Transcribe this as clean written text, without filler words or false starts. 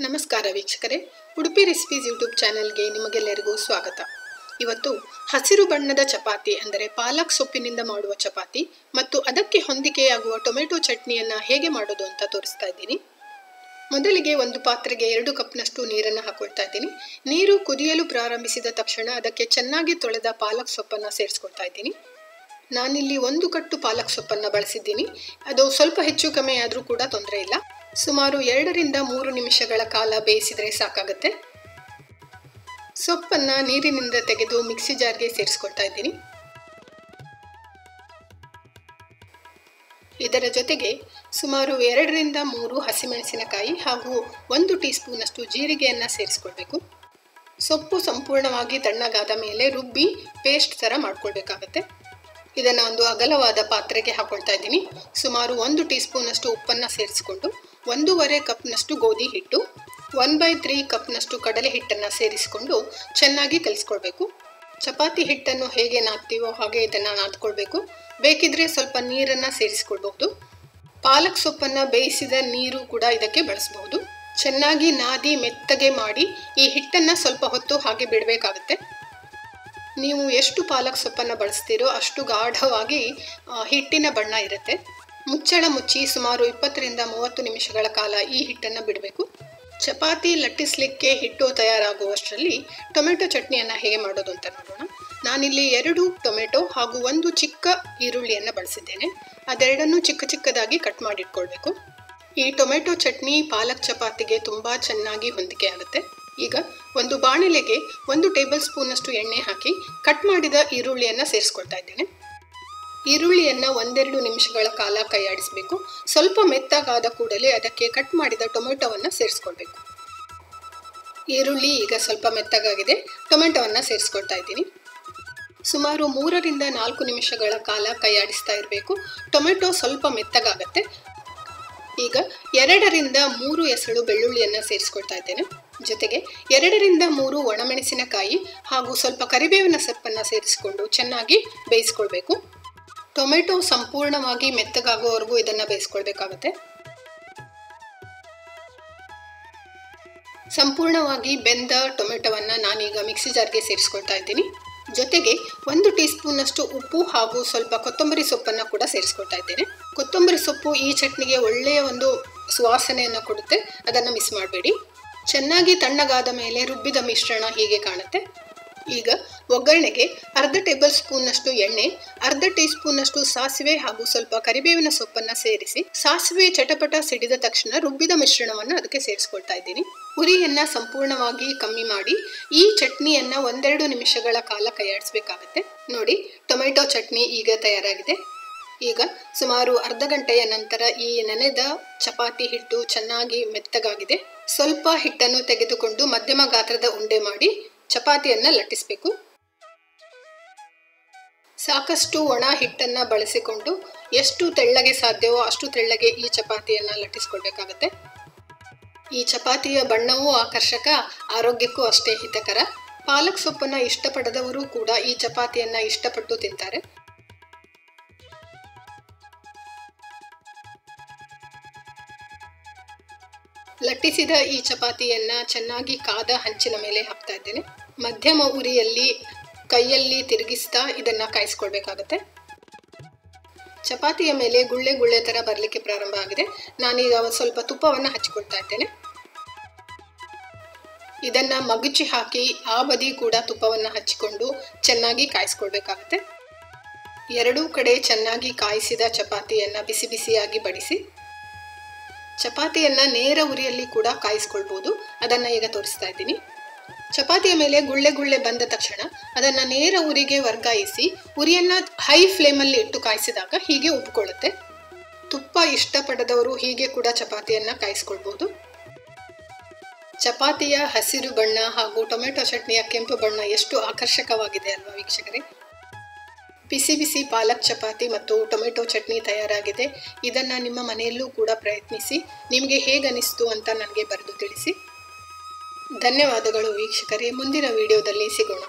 ನಮಸ್ಕಾರ ವೀಕ್ಷಕರೇ, Udupi recipes YouTube ಚಾನೆಲ್ಗೆ ನಿಮಗೆಲ್ಲರಿಗೂ ಸ್ವಾಗತ. ಇವತ್ತು ಹಸಿರು ಬಣ್ಣದ ಚಪಾತಿ ಅಂದರೆ ಪಾಲಕ್ ಸೊಪ್ಪಿನಿಂದ ಮಾಡುವ ಚಪಾತಿ ಮತ್ತು ಅದಕ್ಕೆ ಹೊಂದಿಕೆಯಾಗುವ ಟೊಮೆಟೊ ಚಟ್ನಿಯನ್ನು ಹೇಗೆ ಮಾಡೋದು ಅಂತ ತೋರಿಸ್ತಾ ಇದ್ದೀನಿ. ಮೊದಲಿಗೆ ಒಂದು ಪಾತ್ರೆಗೆ 2 ಕಪ್ನಷ್ಟು ನೀರನ್ನು ಹಾಕೊಳ್ತಾ ಇದ್ದೀನಿ. ನೀರು ಕುದಿಯಲು ಪ್ರಾರಂಭಿಸಿದ ತಕ್ಷಣ ಅದಕ್ಕೆ ಚೆನ್ನಾಗಿ ತೊಳೆದ ಪಾಲಕ್ ಸೊಪ್ಪನ್ನು ಸೇರಿಸ್ಕೊಳ್ತಾ ಇದ್ದೀನಿ. ನಾನಿಲ್ಲಿ 1 ಕಟ್ಟು ಪಾಲಕ್ ಸೊಪ್ಪನ್ನು ಬಳಸಿದ್ದೀನಿ. ಅದು ಸ್ವಲ್ಪ ಹೆಚ್ಚು ಕಮ್ಮಿ ಆದರೂ ಕೂಡ ತೊಂದರೆ ಇಲ್ಲ. ಸುಮಾರು 2 ರಿಂದ 3 ನಿಮಿಷಗಳ ಕಾಲ ಬೇಯಿಸಿದರೆ ಸಾಕಾಗುತ್ತೆ. ಸೊಪ್ಪನ್ನು ನೀರಿನಿಂದ ತೆಗೆದು ಮಿಕ್ಸಿ ಜಾರ್ಗೆ ಸೇರಿಸ್ಕೊಳ್ತಾ ಇದ್ದೀನಿ. ಇದರ ಜೊತೆಗೆ ಸುಮಾರು 2 ರಿಂದ 3 ಹಸಿಮೆಣಸಿನಕಾಯಿ ಹಾಗೂ 1 ಟೀ ಸ್ಪೂನಷ್ಟು ಜೀರಿಗೆಯನ್ನು ಸೇರಿಸ್ಕೊಳ್ಬೇಕು. ಸೊಪ್ಪು ಸಂಪೂರ್ಣವಾಗಿ ತಣ್ಣಗಾದ ಮೇಲೆ ರುಬ್ಬಿ ಪೇಸ್ಟ್ ಥರ ಮಾಡ್ಕೊಳ್ಬೇಕಾಗತ್ತೆ. ಇದನ್ನು ಒಂದು ಅಗಲವಾದ ಪಾತ್ರೆಗೆ ಹಾಕೊಳ್ತಾ ಇದ್ದೀನಿ. ಸುಮಾರು 1 ಟೀ ಸ್ಪೂನಷ್ಟು ಉಪ್ಪನ್ನು ಸೇರಿಸಿಕೊಂಡು 1.5 ಕಪ್ನಷ್ಟು ಗೋಧಿ ಹಿಟ್ಟು, 1/3 ಕಪ್ನಷ್ಟು ಕಡಲೆ ಹಿಟ್ಟನ್ನು ಸೇರಿಸಿಕೊಂಡು ಚೆನ್ನಾಗಿ ಕಲಿಸ್ಕೊಳ್ಬೇಕು. ಚಪಾತಿ ಹಿಟ್ಟನ್ನು ಹೇಗೆ ನಾದ್ತೀವೋ ಹಾಗೆ ಇದನ್ನು ನಾದ್ಕೊಳ್ಬೇಕು. ಬೇಕಿದ್ರೆ ಸ್ವಲ್ಪ ನೀರನ್ನು ಸೇರಿಸ್ಕೊಳ್ಬಹುದು. ಪಾಲಕ್ ಸೊಪ್ಪನ್ನು ಬೇಯಿಸಿದ ನೀರು ಕೂಡ ಇದಕ್ಕೆ ಬಳಸಬಹುದು. ಚೆನ್ನಾಗಿ ನಾದಿ ಮೆತ್ತಗೆ ಮಾಡಿ ಈ ಹಿಟ್ಟನ್ನು ಸ್ವಲ್ಪ ಹೊತ್ತು ಹಾಗೆ ಬಿಡಬೇಕಾಗುತ್ತೆ. ನೀವು ಎಷ್ಟು ಪಾಲಕ್ ಸೊಪ್ಪನ್ನು ಬಳಸ್ತೀರೋ ಅಷ್ಟು ಗಾಢವಾಗಿ ಹಿಟ್ಟಿನ ಬಣ್ಣ ಇರುತ್ತೆ. ಮುಚ್ಚಳ ಮುಚ್ಚಿ ಸುಮಾರು 20 ರಿಂದ 30 ನಿಮಿಷಗಳ ಕಾಲ ಈ ಹಿಟ್ಟನ್ನು ಬಿಡಬೇಕು. ಚಪಾತಿ ಲಟ್ಟಿಸಲಿಕ್ಕೆ ಹಿಟ್ಟು ತಯಾರಾಗುವಷ್ಟರಲ್ಲಿ ಟೊಮೆಟೊ ಚಟ್ನಿಯನ್ನು ಹೇಗೆ ಮಾಡೋದು ಅಂತ ನೋಡೋಣ. ನಾನಿಲ್ಲಿ 2 ಟೊಮೆಟೊ ಹಾಗೂ 1 ಚಿಕ್ಕ ಈರುಳ್ಳಿಯನ್ನು ಬಳಸಿದ್ದೇನೆ. ಅದೆರಡನ್ನೂ ಚಿಕ್ಕದಾಗಿ ಕಟ್ ಮಾಡಿಟ್ಕೊಳ್ಬೇಕು. ಈ ಟೊಮೆಟೊ ಚಟ್ನಿ ಪಾಲಕ್ ಚಪಾತಿಗೆ ತುಂಬ ಚೆನ್ನಾಗಿ ಹೊಂದಿಕೆ ಆಗುತ್ತೆ. ಈಗ ಒಂದು ಬಾಣಲೆಗೆ 1 ಟೇಬಲ್ ಸ್ಪೂನಷ್ಟು ಎಣ್ಣೆ ಹಾಕಿ ಕಟ್ ಮಾಡಿದ ಈರುಳ್ಳಿಯನ್ನು ಸೇರಿಸ್ಕೊಳ್ತಾ ಇದ್ದೇನೆ. ಈರುಳ್ಳಿಯನ್ನು 1-2 ನಿಮಿಷಗಳ ಕಾಲ ಕೈಯಾಡಿಸಬೇಕು. ಸ್ವಲ್ಪ ಮೆತ್ತಗಾದ ಕೂಡಲೇ ಅದಕ್ಕೆ ಕಟ್ ಮಾಡಿದ ಟೊಮೆಟೊವನ್ನು ಸೇರಿಸ್ಕೊಳ್ಬೇಕು. ಈರುಳ್ಳಿ ಈಗ ಸ್ವಲ್ಪ ಮೆತ್ತಗಾಗಿದೆ. ಟೊಮೆಟೊವನ್ನು ಸೇರಿಸ್ಕೊಳ್ತಾ ಇದ್ದೀನಿ. ಸುಮಾರು 3 ರಿಂದ 4 ನಿಮಿಷಗಳ ಕಾಲ ಕೈಯಾಡಿಸ್ತಾ ಇರಬೇಕು. ಟೊಮೆಟೊ ಸ್ವಲ್ಪ ಮೆತ್ತಗಾಗತ್ತೆ. ಈಗ 2 ರಿಂದ 3 ಎಸಳು ಬೆಳ್ಳುಳ್ಳಿಯನ್ನು ಸೇರಿಸ್ಕೊಳ್ತಾ ಇದ್ದೇನೆ. ಜೊತೆಗೆ 2 ರಿಂದ 3 ಒಣಮೆಣಸಿನಕಾಯಿ ಹಾಗೂ ಸ್ವಲ್ಪ ಕರಿಬೇವಿನ ಸೊಪ್ಪನ್ನು ಸೇರಿಸಿಕೊಂಡು ಚೆನ್ನಾಗಿ ಬೇಯಿಸ್ಕೊಳ್ಬೇಕು. ಟೊಮೆಟೊ ಸಂಪೂರ್ಣವಾಗಿ ಮೆತ್ತಗಾಗುವವರೆಗೂ ಇದನ್ನು ಬೇಯಿಸ್ಕೊಳ್ಬೇಕಾಗತ್ತೆ. ಸಂಪೂರ್ಣವಾಗಿ ಬೆಂದ ಟೊಮೆಟೊವನ್ನು ನಾನೀಗ ಮಿಕ್ಸಿ ಜಾರ್ಗೆ ಸೇರಿಸ್ಕೊಳ್ತಾ ಇದ್ದೀನಿ. ಜೊತೆಗೆ 1 ಟೀ ಸ್ಪೂನಷ್ಟು ಉಪ್ಪು ಹಾಗೂ ಸ್ವಲ್ಪ ಕೊತ್ತಂಬರಿ ಸೊಪ್ಪನ್ನು ಕೂಡ ಸೇರಿಸ್ಕೊಳ್ತಾ ಇದ್ದೇನೆ. ಕೊತ್ತಂಬರಿ ಸೊಪ್ಪು ಈ ಚಟ್ನಿಗೆ ಒಳ್ಳೆಯ ಒಂದು ಸುವಾಸನೆಯನ್ನು ಕೊಡುತ್ತೆ. ಅದನ್ನು ಮಿಸ್ ಮಾಡಬೇಡಿ. ಚೆನ್ನಾಗಿ ತಣ್ಣಗಾದ ಮೇಲೆ ರುಬ್ಬಿದ ಮಿಶ್ರಣ ಹೀಗೆ ಕಾಣುತ್ತೆ. ಈಗ ಒಗ್ಗರಣೆಗೆ 1/2 ಟೇಬಲ್ ಸ್ಪೂನಷ್ಟು ಎಣ್ಣೆ, 1/2 ಟೀ ಸ್ಪೂನಷ್ಟು ಸಾಸಿವೆ ಹಾಗೂ ಸ್ವಲ್ಪ ಕರಿಬೇವಿನ ಸೊಪ್ಪನ್ನು ಸೇರಿಸಿ ಸಾಸಿವೆ ಚಟಪಟ ಸಿಡಿದ ತಕ್ಷಣ ರುಬ್ಬಿದ ಮಿಶ್ರಣವನ್ನು ಅದಕ್ಕೆ ಸೇರಿಸ್ಕೊಳ್ತಾ ಇದ್ದೀನಿ. ಉರಿಯನ್ನು ಸಂಪೂರ್ಣವಾಗಿ ಕಮ್ಮಿ ಮಾಡಿ ಈ ಚಟ್ನಿಯನ್ನು 1-2 ನಿಮಿಷಗಳ ಕಾಲ ಕೈಯಾಡಿಸಬೇಕಾಗತ್ತೆ. ನೋಡಿ, ಟೊಮೆಟೊ ಚಟ್ನಿ ಈಗ ತಯಾರಾಗಿದೆ. ಈಗ ಸುಮಾರು ಅರ್ಧ ಗಂಟೆಯ ನಂತರ ಈ ನೆನೆದ ಚಪಾತಿ ಹಿಟ್ಟು ಚೆನ್ನಾಗಿ ಮೆತ್ತಗಾಗಿದೆ. ಸ್ವಲ್ಪ ಹಿಟ್ಟನ್ನು ತೆಗೆದುಕೊಂಡು ಮಧ್ಯಮ ಗಾತ್ರದ ಉಂಡೆ ಮಾಡಿ ಚಪಾತಿಯನ್ನು ಲಟ್ಟಿಸಬೇಕು. ಸಾಕಷ್ಟು ಒಣ ಹಿಟ್ಟನ್ನು ಬಳಸಿಕೊಂಡು ಎಷ್ಟು ತೆಳ್ಳಗೆ ಸಾಧ್ಯವೋ ಅಷ್ಟು ತೆಳ್ಳಗೆ ಈ ಚಪಾತಿಯನ್ನು ಲಟ್ಟಿಸ್ಕೊಳ್ಬೇಕಾಗತ್ತೆ. ಈ ಚಪಾತಿಯ ಬಣ್ಣವೂ ಆಕರ್ಷಕ, ಆರೋಗ್ಯಕ್ಕೂ ಅಷ್ಟೇ ಹಿತಕರ. ಪಾಲಕ್ ಸೊಪ್ಪನ್ನು ಇಷ್ಟಪಡದವರು ಕೂಡ ಈ ಚಪಾತಿಯನ್ನು ಇಷ್ಟಪಟ್ಟು ತಿಂತಾರೆ. ಲಟ್ಟಿಸಿದ ಈ ಚಪಾತಿಯನ್ನು ಚೆನ್ನಾಗಿ ಕಾದ ಹಂಚಿನ ಮೇಲೆ ಹಾಕ್ತಾ ಇದ್ದೇನೆ. ಮಧ್ಯಮ ಉರಿಯಲ್ಲಿ ಕೈಯಲ್ಲಿ ತಿರುಗಿಸ್ತಾ ಇದನ್ನು ಕಾಯಿಸ್ಕೊಳ್ಬೇಕಾಗತ್ತೆ. ಚಪಾತಿಯ ಮೇಲೆ ಗುಳ್ಳೆ ಥರ ಬರಲಿಕ್ಕೆ ಪ್ರಾರಂಭ ಆಗಿದೆ. ನಾನೀಗ ಸ್ವಲ್ಪ ತುಪ್ಪವನ್ನು ಹಚ್ಕೊಳ್ತಾ ಇದ್ದೇನೆ. ಇದನ್ನು ಮಗುಚಿ ಹಾಕಿ ಆ ಬದಿ ಕೂಡ ತುಪ್ಪವನ್ನು ಹಚ್ಚಿಕೊಂಡು ಚೆನ್ನಾಗಿ ಕಾಯಿಸ್ಕೊಳ್ಬೇಕಾಗತ್ತೆ. 2 ಕಡೆ ಚೆನ್ನಾಗಿ ಕಾಯಿಸಿದ ಚಪಾತಿಯನ್ನು ಬಿಸಿ ಬಿಸಿಯಾಗಿ ಬಡಿಸಿ. ಚಪಾತಿಯನ್ನು ನೇರ ಉರಿಯಲ್ಲಿ ಕೂಡ ಕಾಯಿಸ್ಕೊಳ್ಬೋದು. ಅದನ್ನು ಈಗ ತೋರಿಸ್ತಾ ಇದ್ದೀನಿ. ಚಪಾತಿಯ ಮೇಲೆ ಗುಳ್ಳೆ ಬಂದ ತಕ್ಷಣ ಅದನ್ನು ನೇರ ಉರಿಗೆ ವರ್ಗಾಯಿಸಿ ಉರಿಯನ್ನು ಹೈ ಫ್ಲೇಮಲ್ಲಿ ಇಟ್ಟು ಕಾಯಿಸಿದಾಗ ಹೀಗೆ ಉಬ್ಕೊಳ್ಳುತ್ತೆ. ತುಪ್ಪ ಇಷ್ಟಪಡದವರು ಹೀಗೆ ಕೂಡ ಚಪಾತಿಯನ್ನು ಕಾಯಿಸ್ಕೊಳ್ಬೋದು. ಚಪಾತಿಯ ಹಸಿರು ಬಣ್ಣ ಹಾಗೂ ಟೊಮೆಟೊ ಚಟ್ನಿಯ ಕೆಂಪು ಬಣ್ಣ ಎಷ್ಟು ಆಕರ್ಷಕವಾಗಿದೆ ಅಲ್ವಾ ವೀಕ್ಷಕರೇ. ಬಿಸಿ ಬಿಸಿ ಪಾಲಕ್ ಚಪಾತಿ ಮತ್ತು ಟೊಮೆಟೊ ಚಟ್ನಿ ತಯಾರಾಗಿದೆ. ಇದನ್ನು ನಿಮ್ಮ ಮನೆಯಲ್ಲೂ ಕೂಡ ಪ್ರಯತ್ನಿಸಿ. ನಿಮಗೆ ಹೇಗನಿಸ್ತು ಅಂತ ನನಗೆ ಬರೆದು ತಿಳಿಸಿ. ಧನ್ಯವಾದಗಳು ವೀಕ್ಷಕರೇ. ಮುಂದಿನ ವಿಡಿಯೋದಲ್ಲಿ ಸಿಗೋಣ.